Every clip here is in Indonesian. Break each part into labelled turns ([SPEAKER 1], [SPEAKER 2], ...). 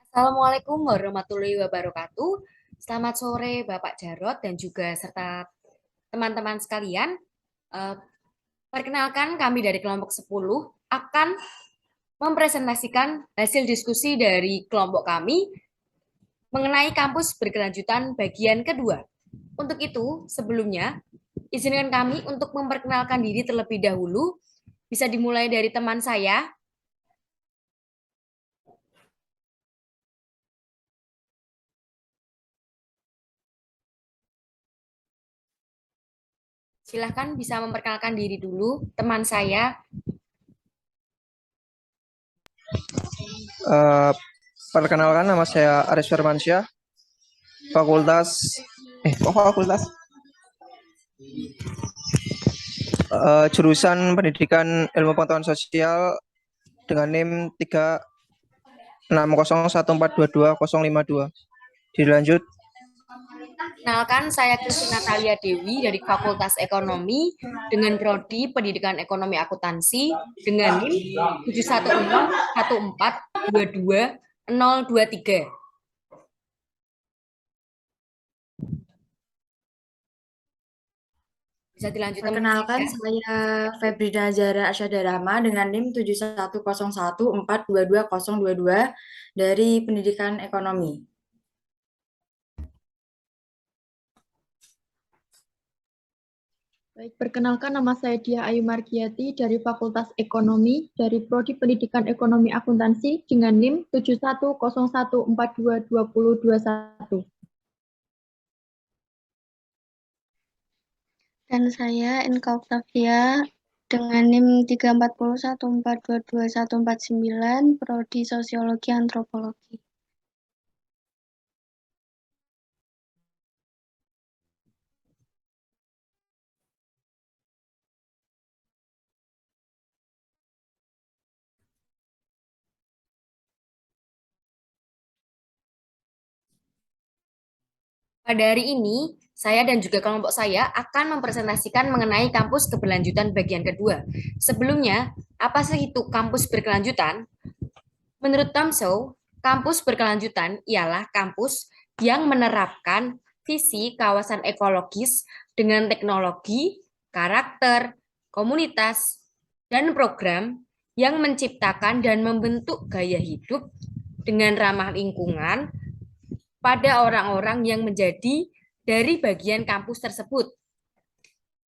[SPEAKER 1] Assalamualaikum warahmatullahi wabarakatuh. Selamat sore Bapak Jarot dan juga serta teman-teman sekalian. Eh, Perkenalkan kami dari kelompok 10 akan mempresentasikan hasil diskusi dari kelompok kami mengenai kampus berkelanjutan bagian kedua. Untuk itu, sebelumnya, izinkan kami untuk memperkenalkan diri terlebih dahulu. Bisa dimulai dari teman saya. Silahkan bisa memperkenalkan diri dulu, teman saya.
[SPEAKER 2] Eh, Perkenalkan, nama saya Aris Firmansyah, Fakultas Fakultas jurusan Pendidikan Ilmu Pengetahuan Sosial dengan NIM 36014220052. Dilanjut.
[SPEAKER 1] Kenalkan, saya Christine Natalia Dewi dari Fakultas Ekonomi dengan Prodi Pendidikan Ekonomi Akuntansi dengan NIM 71014220023. Bisa dilanjut teman
[SPEAKER 3] Perkenalkan,
[SPEAKER 1] saya.
[SPEAKER 3] saya Febrina Zara Asyadharama dengan NIM 71014222022 dari Pendidikan Ekonomi.
[SPEAKER 4] Baik, perkenalkan nama saya Diah Ayu Margiati dari Fakultas Ekonomi dari Prodi Pendidikan Ekonomi Akuntansi dengan NIM 71014222021.
[SPEAKER 5] Dan saya Inka Octavia dengan NIM 34014222149 Prodi Sosiologi Antropologi.
[SPEAKER 1] Pada hari ini, saya dan juga kelompok saya akan mempresentasikan mengenai kampus keberlanjutan bagian kedua. Sebelumnya, apa sih itu kampus berkelanjutan? Menurut Tomso, kampus berkelanjutan ialah kampus yang menerapkan visi kawasan ekologis dengan teknologi, karakter, komunitas, dan program yang menciptakan dan membentuk gaya hidup dengan ramah lingkungan pada orang-orang yang menjadi dari bagian kampus tersebut.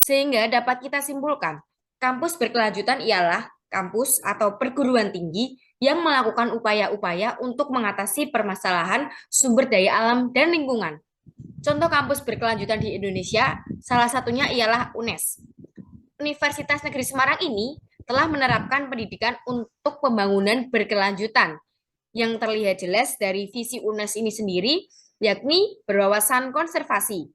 [SPEAKER 1] Sehingga dapat kita simpulkan, kampus berkelanjutan ialah kampus atau perguruan tinggi yang melakukan upaya-upaya untuk mengatasi permasalahan sumber daya alam dan lingkungan. Contoh kampus berkelanjutan di Indonesia, salah satunya ialah UNES. Universitas Negeri Semarang ini telah menerapkan pendidikan untuk pembangunan berkelanjutan yang terlihat jelas dari visi UNES ini sendiri, yakni berwawasan konservasi.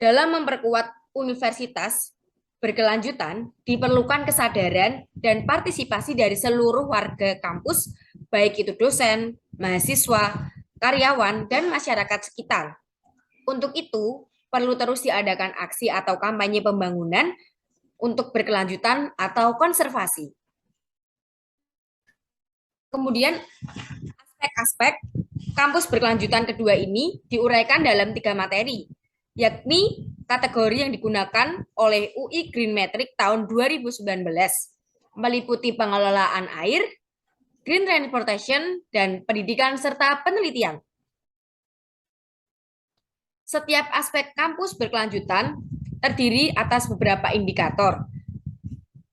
[SPEAKER 1] Dalam memperkuat universitas berkelanjutan, diperlukan kesadaran dan partisipasi dari seluruh warga kampus, baik itu dosen, mahasiswa, karyawan, dan masyarakat sekitar. Untuk itu, perlu terus diadakan aksi atau kampanye pembangunan untuk berkelanjutan atau konservasi. Kemudian, aspek-aspek kampus berkelanjutan kedua ini diuraikan dalam 3 materi, yakni kategori yang digunakan oleh UI Green Metric tahun 2019, meliputi pengelolaan air, green transportation, dan pendidikan serta penelitian. Setiap aspek kampus berkelanjutan terdiri atas beberapa indikator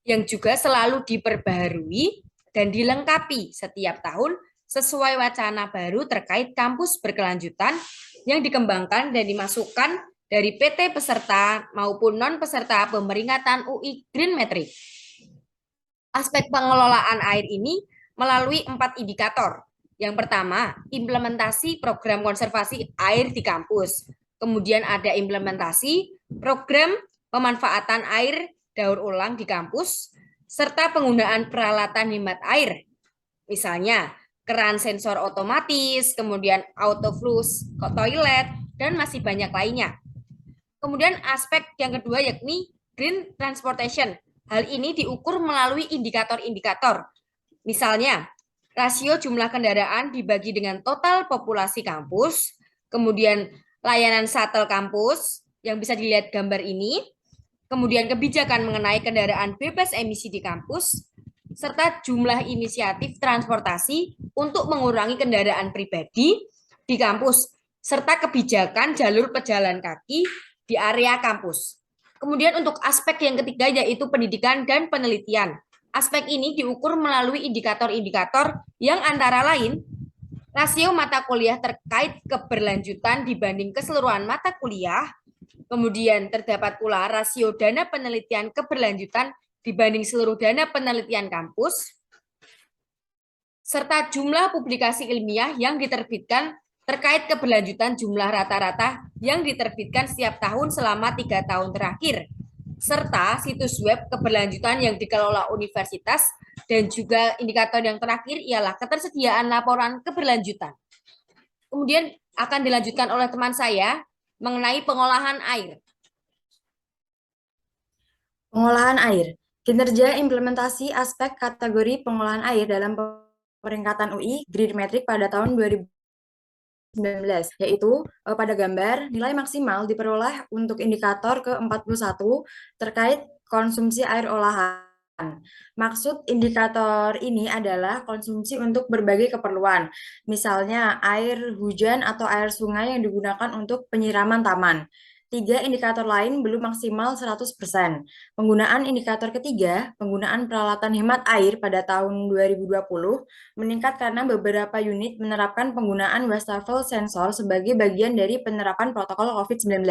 [SPEAKER 1] yang juga selalu diperbaharui dan dilengkapi setiap tahun sesuai wacana baru terkait kampus berkelanjutan yang dikembangkan dan dimasukkan dari PT peserta maupun non-peserta pemeringkatan UI Green Metric. Aspek pengelolaan air ini melalui 4 indikator. Yang pertama, implementasi program konservasi air di kampus. Kemudian ada implementasi program pemanfaatan air daur ulang di kampus, serta penggunaan peralatan hemat air. Misalnya, keran sensor otomatis, kemudian auto flush toilet, dan masih banyak lainnya. Kemudian aspek yang kedua yakni green transportation. Hal ini diukur melalui indikator-indikator. Misalnya, rasio jumlah kendaraan dibagi dengan total populasi kampus, kemudian layanan shuttle kampus yang bisa dilihat gambar ini, kemudian kebijakan mengenai kendaraan bebas emisi di kampus, serta jumlah inisiatif transportasi untuk mengurangi kendaraan pribadi di kampus, serta kebijakan jalur pejalan kaki di area kampus. Kemudian untuk aspek yang ketiga yaitu pendidikan dan penelitian. Aspek ini diukur melalui indikator-indikator yang antara lain rasio mata kuliah terkait keberlanjutan dibanding keseluruhan mata kuliah, kemudian terdapat pula rasio dana penelitian keberlanjutan dibanding seluruh dana penelitian kampus, serta jumlah publikasi ilmiah yang diterbitkan terkait keberlanjutan jumlah rata-rata yang diterbitkan setiap tahun selama 3 tahun terakhir, serta situs web keberlanjutan yang dikelola universitas, dan juga indikator yang terakhir ialah ketersediaan laporan keberlanjutan. Kemudian akan dilanjutkan oleh teman saya mengenai pengolahan air.
[SPEAKER 3] Pengolahan air. Kinerja implementasi aspek kategori pengolahan air dalam peringkatan UI Grid Metric pada tahun 2019, yaitu pada gambar nilai maksimal diperoleh untuk indikator ke-41 terkait konsumsi air olahan. Maksud indikator ini adalah konsumsi untuk berbagai keperluan, misalnya air hujan atau air sungai yang digunakan untuk penyiraman taman. 3 indikator lain belum maksimal 100%. Penggunaan indikator ketiga, penggunaan peralatan hemat air pada tahun 2020 meningkat karena beberapa unit menerapkan penggunaan wastafel sensor sebagai bagian dari penerapan protokol COVID-19.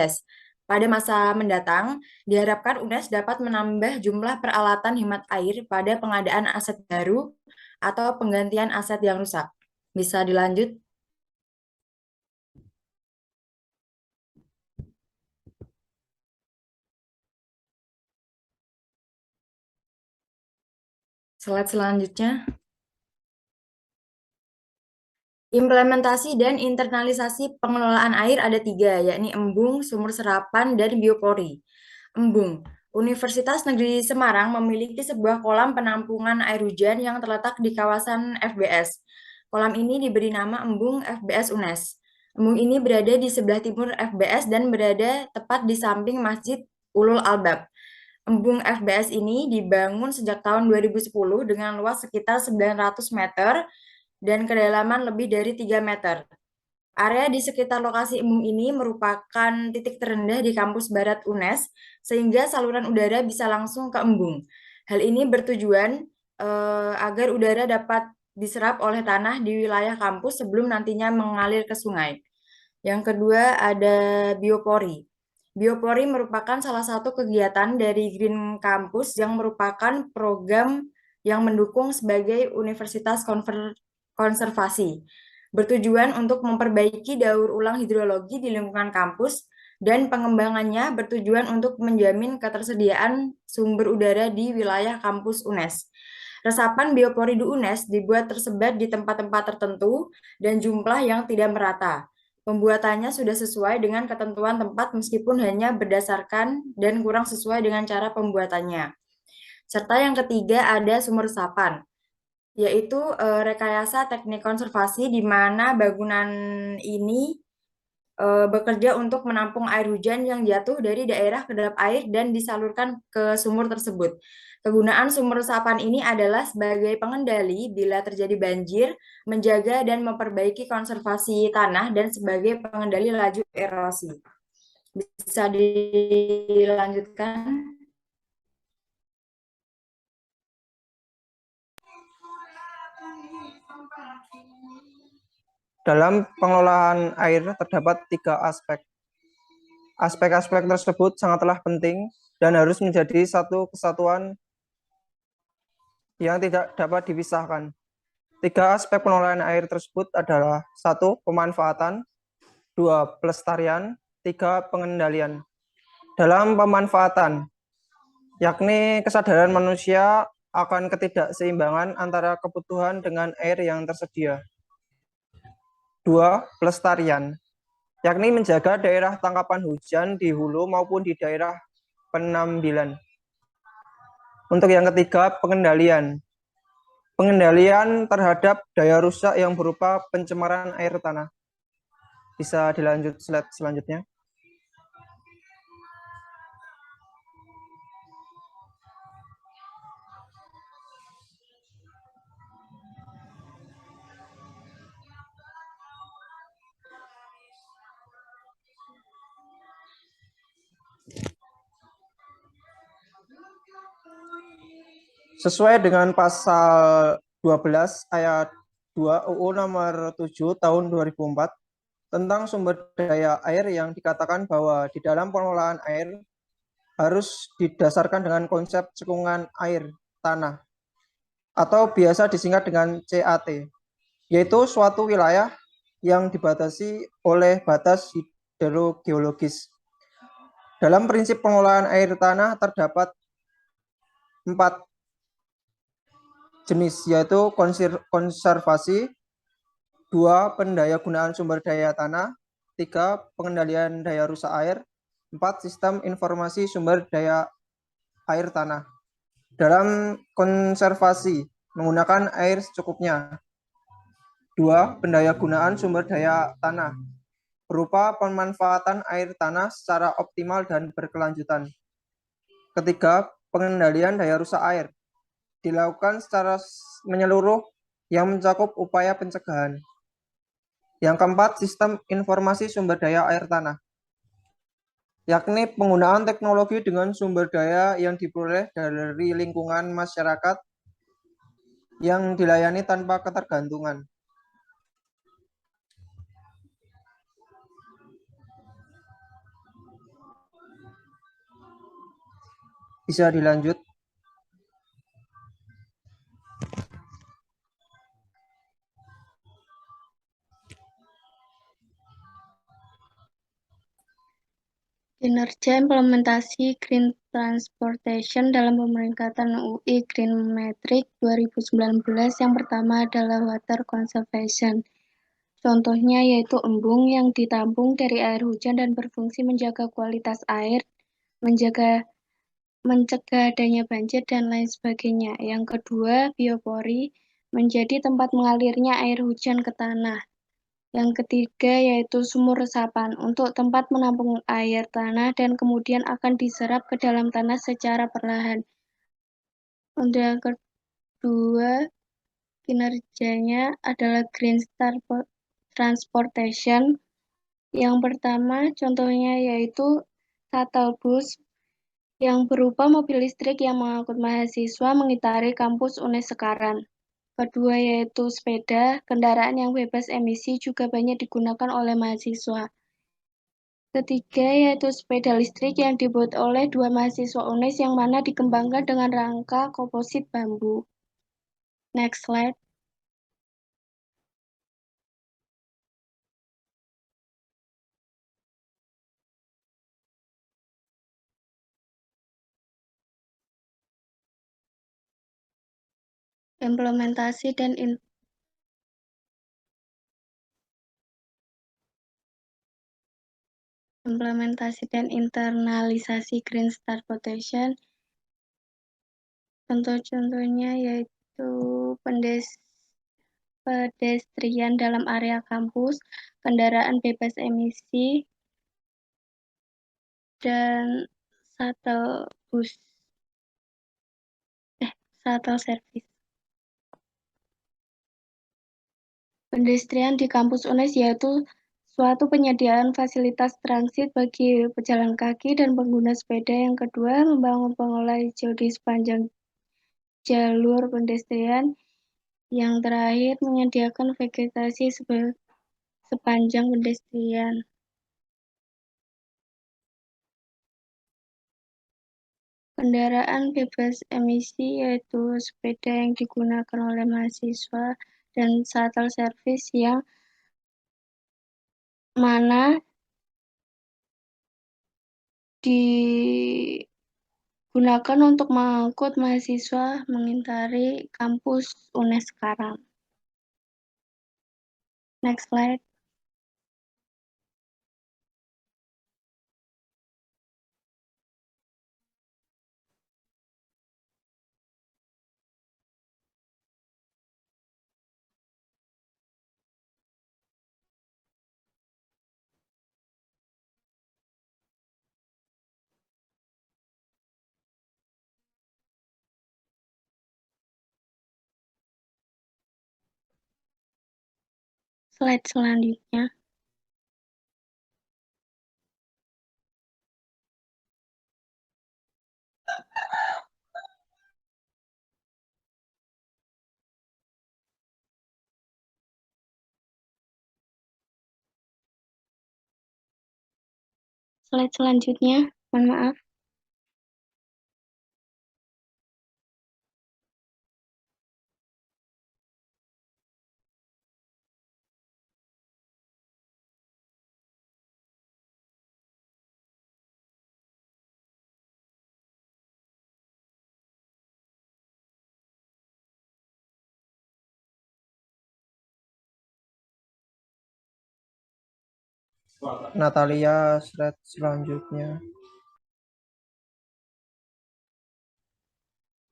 [SPEAKER 3] Pada masa mendatang, diharapkan UNES dapat menambah jumlah peralatan hemat air pada pengadaan aset baru atau penggantian aset yang rusak. Bisa dilanjut? Slide selanjutnya. Implementasi dan internalisasi pengelolaan air ada 3, yakni embung, sumur serapan, dan biopori. Embung. Universitas Negeri Semarang memiliki sebuah kolam penampungan air hujan yang terletak di kawasan FBS. Kolam ini diberi nama Embung FBS UNES. Embung ini berada di sebelah timur FBS dan berada tepat di samping Masjid Ulul Albab. Embung FBS ini dibangun sejak tahun 2010 dengan luas sekitar 900 meter dan kedalaman lebih dari 3 meter. Area di sekitar lokasi embung ini merupakan titik terendah di kampus barat UNES, sehingga saluran udara bisa langsung ke embung. Hal ini bertujuan agar udara dapat diserap oleh tanah di wilayah kampus sebelum nantinya mengalir ke sungai. Yang kedua ada biopori. Biopori merupakan salah satu kegiatan dari Green Campus yang merupakan program yang mendukung sebagai universitas konservasi, bertujuan untuk memperbaiki daur ulang hidrologi di lingkungan kampus, dan pengembangannya bertujuan untuk menjamin ketersediaan sumber udara di wilayah kampus UNES. Resapan biopori di UNES dibuat tersebar di tempat-tempat tertentu dan jumlah yang tidak merata. Pembuatannya sudah sesuai dengan ketentuan tempat meskipun hanya berdasarkan dan kurang sesuai dengan cara pembuatannya. Serta yang ketiga ada sumur resapan, yaitu rekayasa teknik konservasi di mana bangunan ini bekerja untuk menampung air hujan yang jatuh dari daerah kedap air dan disalurkan ke sumur tersebut. Kegunaan sumur resapan ini adalah sebagai pengendali bila terjadi banjir, menjaga dan memperbaiki konservasi tanah, dan sebagai pengendali laju erosi. Bisa dilanjutkan?
[SPEAKER 2] Dalam pengelolaan air terdapat 3 aspek. Aspek-aspek tersebut sangatlah penting dan harus menjadi satu kesatuan yang tidak dapat dipisahkan. 3 aspek pengelolaan air tersebut adalah 1. Pemanfaatan, 2. Pelestarian, 3. Pengendalian. Dalam pemanfaatan, yakni kesadaran manusia akan ketidakseimbangan antara kebutuhan dengan air yang tersedia. 2. Pelestarian, yakni menjaga daerah tangkapan hujan di hulu maupun di daerah penambilan. Untuk yang ketiga, pengendalian. Pengendalian terhadap daya rusak yang berupa pencemaran air tanah. Bisa dilanjut slide selanjutnya. Sesuai dengan pasal 12 ayat 2 UU nomor 7 tahun 2004 tentang sumber daya air yang dikatakan bahwa di dalam pengelolaan air harus didasarkan dengan konsep cekungan air tanah atau biasa disingkat dengan CAT, yaitu suatu wilayah yang dibatasi oleh batas hidrogeologis. Dalam prinsip pengelolaan air tanah terdapat 4 jenis, yaitu konservasi, 2 pendayagunaan sumber daya tanah, 3 pengendalian daya rusak air, 4 sistem informasi sumber daya air tanah. Dalam konservasi, menggunakan air secukupnya. 2 pendayagunaan sumber daya tanah, berupa pemanfaatan air tanah secara optimal dan berkelanjutan. Ketiga, pengendalian daya rusak air, dilakukan secara menyeluruh yang mencakup upaya pencegahan. Yang keempat, sistem informasi sumber daya air tanah, yakni penggunaan teknologi dengan sumber daya yang diperoleh dari lingkungan masyarakat yang dilayani tanpa ketergantungan. Bisa dilanjut.
[SPEAKER 5] Kinerja implementasi Green Transportation dalam pemeringkatan UI Green Metric 2019 yang pertama adalah water conservation. Contohnya yaitu embung yang ditampung dari air hujan dan berfungsi menjaga kualitas air, mencegah adanya banjir, dan lain sebagainya. Yang kedua, biopori, menjadi tempat mengalirnya air hujan ke tanah. Yang ketiga yaitu sumur resapan, untuk tempat menampung air tanah dan kemudian akan diserap ke dalam tanah secara perlahan. Untuk yang kedua, kinerjanya adalah Green Transportation. Yang pertama contohnya yaitu shuttle bus yang berupa mobil listrik yang mengangkut mahasiswa mengitari kampus UNES Sekarang. Kedua yaitu sepeda, kendaraan yang bebas emisi juga banyak digunakan oleh mahasiswa. Ketiga yaitu sepeda listrik yang dibuat oleh 2 mahasiswa UNES yang mana dikembangkan dengan rangka komposit bambu. Next slide. Implementasi dan internalisasi Green Transportation. Contoh-contohnya yaitu pedestrian dalam area kampus, kendaraan bebas emisi, dan shuttle service. Pedestrian di kampus UNES yaitu suatu penyediaan fasilitas transit bagi pejalan kaki dan pengguna sepeda. Yang kedua, membangun pengelola hijau di sepanjang jalur pedestrian. Yang terakhir, menyediakan vegetasi sepanjang pedestrian. Kendaraan bebas emisi yaitu sepeda yang digunakan oleh mahasiswa dan shuttle service yang mana digunakan untuk mengangkut mahasiswa mengitari kampus UNES Sekarang. Next slide. Slide selanjutnya. Slide selanjutnya, mohon maaf.
[SPEAKER 2] Natalia, slide selanjutnya.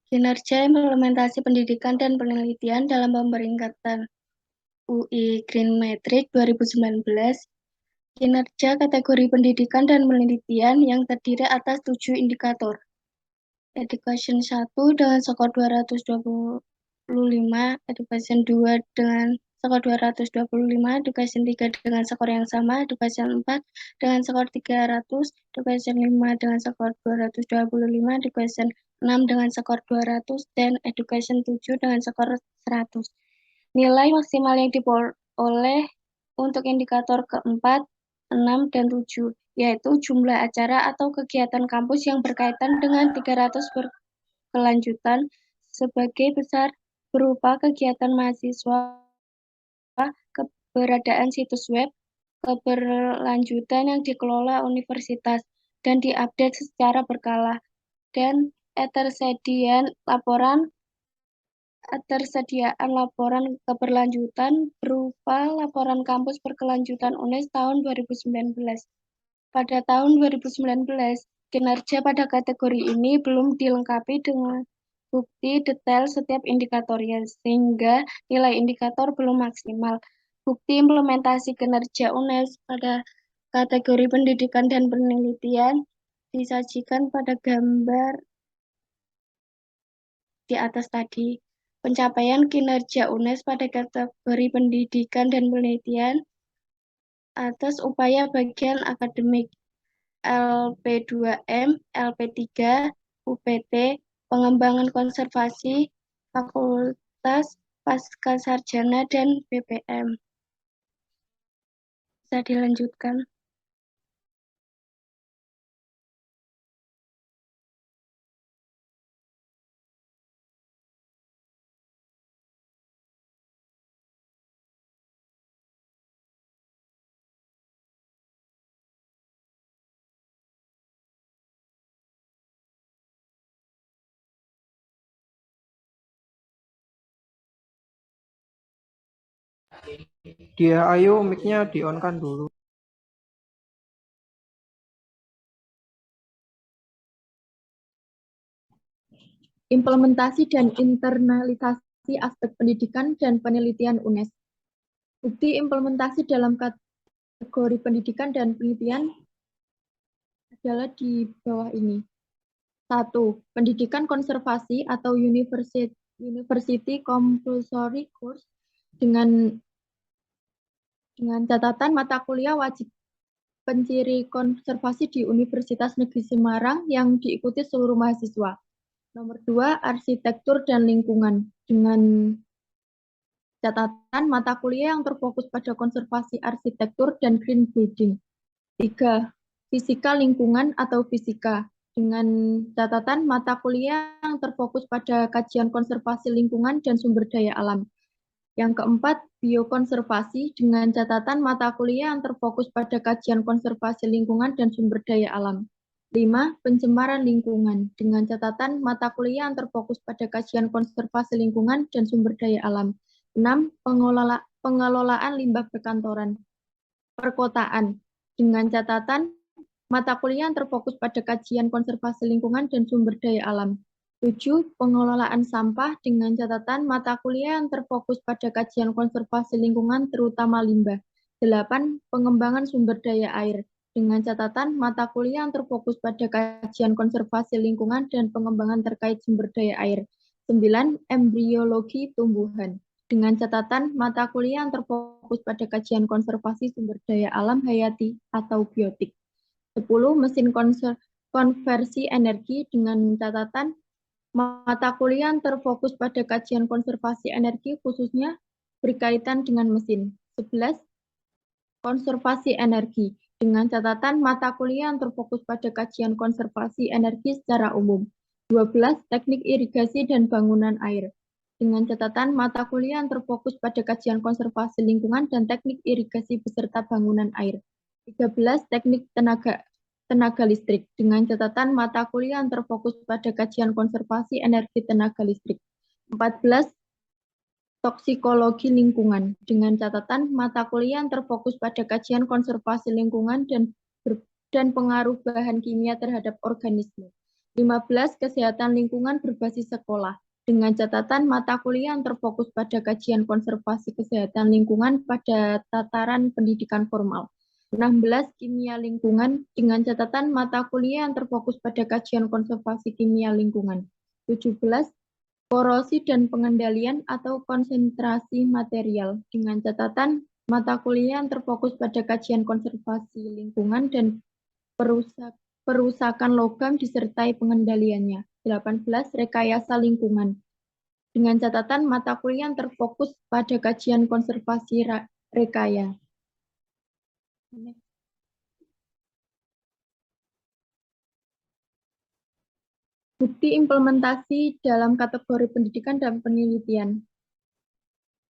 [SPEAKER 5] Kinerja implementasi pendidikan dan penelitian dalam pemeringkatan UI Green Metric 2019. Kinerja kategori pendidikan dan penelitian yang terdiri atas 7 indikator. Education 1 dengan skor 225, Education 2 dengan skor 225, Education 3 dengan skor yang sama, Education 4 dengan skor 300, Education 5 dengan skor 225, Education 6 dengan skor 200, dan Education 7 dengan skor 100. Nilai maksimal yang diperoleh untuk indikator keempat, 6, dan 7, yaitu jumlah acara atau kegiatan kampus yang berkaitan dengan 300 berkelanjutan sebagai besar berupa kegiatan mahasiswa, keberadaan situs web, keberlanjutan yang dikelola universitas, dan diupdate secara berkala, dan ketersediaan laporan keberlanjutan berupa laporan kampus berkelanjutan UNES tahun 2019. Pada tahun 2019, kinerja pada kategori ini belum dilengkapi dengan bukti detail setiap indikatornya, sehingga nilai indikator belum maksimal. Bukti implementasi kinerja UNES pada kategori pendidikan dan penelitian disajikan pada gambar di atas tadi. Pencapaian kinerja UNES pada kategori pendidikan dan penelitian atas upaya bagian akademik LP2M, LP3, UPT, pengembangan konservasi, fakultas, pascasarjana, dan BPM. Bisa dilanjutkan.
[SPEAKER 2] Dia, ayo mic-nya di-on-kan dulu.
[SPEAKER 4] Implementasi dan internalisasi aspek pendidikan dan penelitian UNES. Bukti implementasi dalam kategori pendidikan dan penelitian adalah di bawah ini. 1. Pendidikan konservasi atau University Compulsory Course dengan catatan mata kuliah wajib penciri konservasi di Universitas Negeri Semarang yang diikuti seluruh mahasiswa. Nomor 2, arsitektur dan lingkungan dengan catatan mata kuliah yang terfokus pada konservasi arsitektur dan green building. 3, fisika lingkungan atau fisika dengan catatan mata kuliah yang terfokus pada kajian konservasi lingkungan dan sumber daya alam. Yang keempat, biokonservasi dengan catatan mata kuliah yang terfokus pada kajian konservasi lingkungan dan sumber daya alam. 5. Pencemaran lingkungan dengan catatan mata kuliah yang terfokus pada kajian konservasi lingkungan dan sumber daya alam. 6. Pengelolaan limbah perkantoran. Perkotaan dengan catatan mata kuliah yang terfokus pada kajian konservasi lingkungan dan sumber daya alam. 7. Pengelolaan sampah dengan catatan mata kuliah yang terfokus pada kajian konservasi lingkungan terutama limbah. 8. Pengembangan sumber daya air dengan catatan mata kuliah yang terfokus pada kajian konservasi lingkungan dan pengembangan terkait sumber daya air. 9. Embriologi tumbuhan dengan catatan mata kuliah yang terfokus pada kajian konservasi sumber daya alam hayati atau biotik. 10. Mesin konversi energi dengan catatan mata kuliah yang terfokus pada kajian konservasi energi khususnya berkaitan dengan mesin. 11. Konservasi energi dengan catatan mata kuliah yang terfokus pada kajian konservasi energi secara umum. 12. Teknik irigasi dan bangunan air dengan catatan mata kuliah yang terfokus pada kajian konservasi lingkungan dan teknik irigasi beserta bangunan air. 13. Teknik tenaga listrik dengan catatan mata kuliah yang terfokus pada kajian konservasi energi tenaga listrik. 14. Toksikologi lingkungan dengan catatan mata kuliah yang terfokus pada kajian konservasi lingkungan dan pengaruh bahan kimia terhadap organisme. 15. Kesehatan lingkungan berbasis sekolah dengan catatan mata kuliah yang terfokus pada kajian konservasi kesehatan lingkungan pada tataran pendidikan formal. 16. Kimia lingkungan dengan catatan mata kuliah yang terfokus pada kajian konservasi kimia lingkungan. 17. Korosi dan pengendalian atau konsentrasi material dengan catatan mata kuliah yang terfokus pada kajian konservasi lingkungan dan perusakan logam disertai pengendaliannya. 18. Rekayasa lingkungan dengan catatan mata kuliah yang terfokus pada kajian konservasi rekaya. Bukti implementasi dalam kategori pendidikan dan penelitian.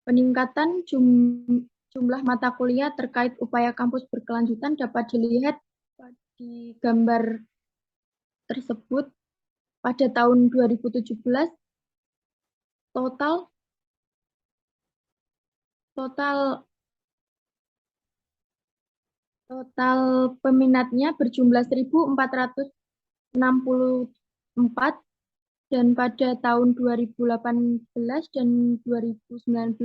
[SPEAKER 4] Peningkatan jumlah mata kuliah terkait upaya kampus berkelanjutan dapat dilihat di gambar tersebut. Pada tahun 2017, total peminatnya berjumlah 1.464 dan pada tahun 2018 dan 2019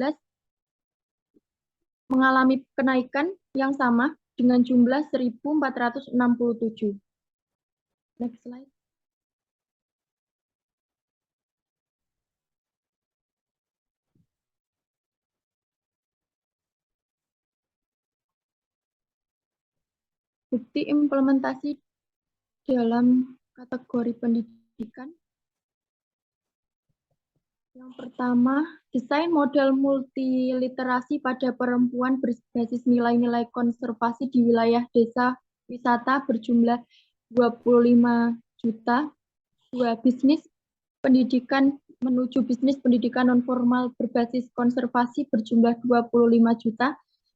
[SPEAKER 4] mengalami kenaikan yang sama dengan jumlah 1.467. Next slide. Bukti implementasi dalam kategori pendidikan. Yang pertama, desain model multiliterasi pada perempuan berbasis nilai-nilai konservasi di wilayah desa wisata berjumlah 25 juta. 2. Bisnis pendidikan menuju bisnis pendidikan nonformal berbasis konservasi berjumlah 25 juta.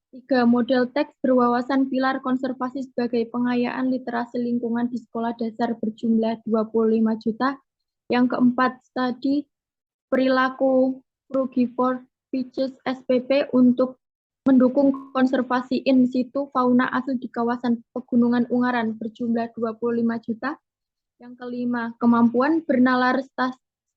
[SPEAKER 4] 3. Model teks berwawasan pilar konservasi sebagai pengayaan literasi lingkungan di sekolah dasar berjumlah 25 juta. Yang keempat, studi perilaku frugivore species SPP untuk mendukung konservasi in situ fauna asli di kawasan Pegunungan Ungaran berjumlah 25 juta. Yang kelima, kemampuan bernalar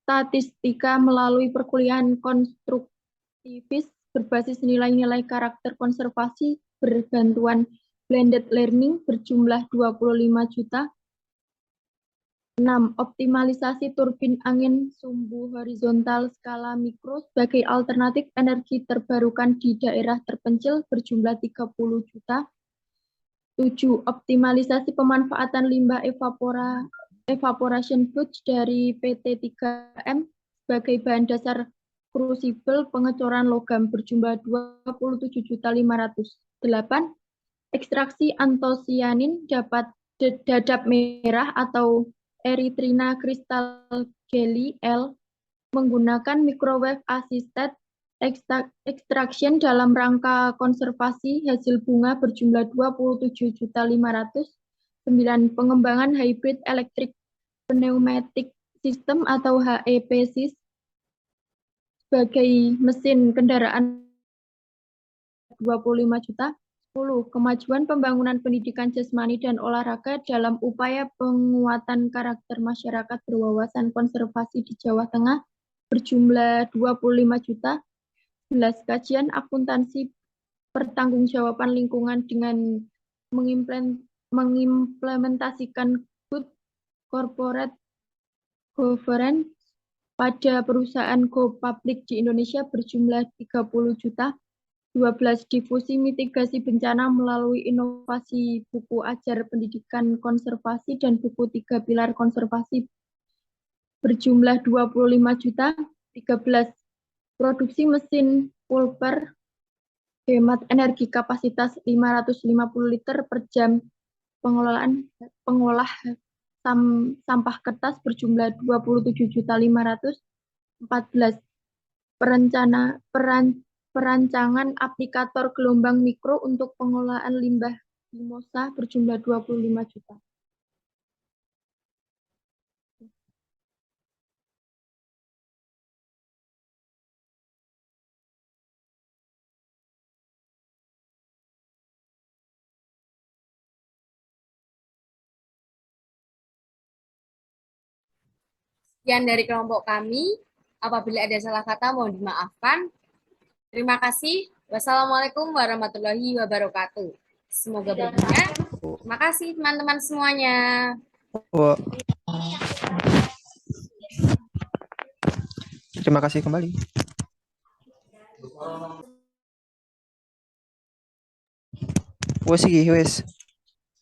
[SPEAKER 4] statistika melalui perkuliahan konstruktivis berbasis nilai-nilai karakter konservasi berbantuan blended learning berjumlah 25 juta. 6. Optimalisasi turbin angin sumbu horizontal skala mikro sebagai alternatif energi terbarukan di daerah terpencil berjumlah 30 juta. 7. Optimalisasi pemanfaatan limbah evaporation sludge dari PT 3M sebagai bahan dasar crucible pengecoran logam berjumlah 27.500. 8. Ekstraksi antosianin dadap merah atau Erythrina crystal jelly L menggunakan microwave assisted extraction dalam rangka konservasi hasil bunga berjumlah 27.500. 9. Pengembangan hybrid electric pneumatic system atau HEP sebagai mesin kendaraan 25 juta. 10. Kemajuan pembangunan pendidikan jasmani dan olahraga dalam upaya penguatan karakter masyarakat berwawasan konservasi di Jawa Tengah berjumlah 25 juta. 11. Kajian akuntansi pertanggungjawaban lingkungan dengan mengimplementasikan good corporate governance pada perusahaan go public di Indonesia berjumlah 30 juta, 12 difusi mitigasi bencana melalui inovasi buku ajar pendidikan konservasi dan buku 3 pilar konservasi berjumlah 25 juta, 13 produksi mesin pulper hemat energi kapasitas 550 liter per jam, pengolah sampah kertas berjumlah 27.500.000, 14 perancangan aplikator gelombang mikro untuk pengolahan limbah mimosa berjumlah 25 juta.
[SPEAKER 1] Sekian dari kelompok kami. Apabila ada salah kata, mohon dimaafkan. Terima kasih. Wassalamualaikum warahmatullahi wabarakatuh. Semoga berguna. Terima kasih teman-teman semuanya.
[SPEAKER 2] Wah. Terima kasih kembali. Wes iki wes.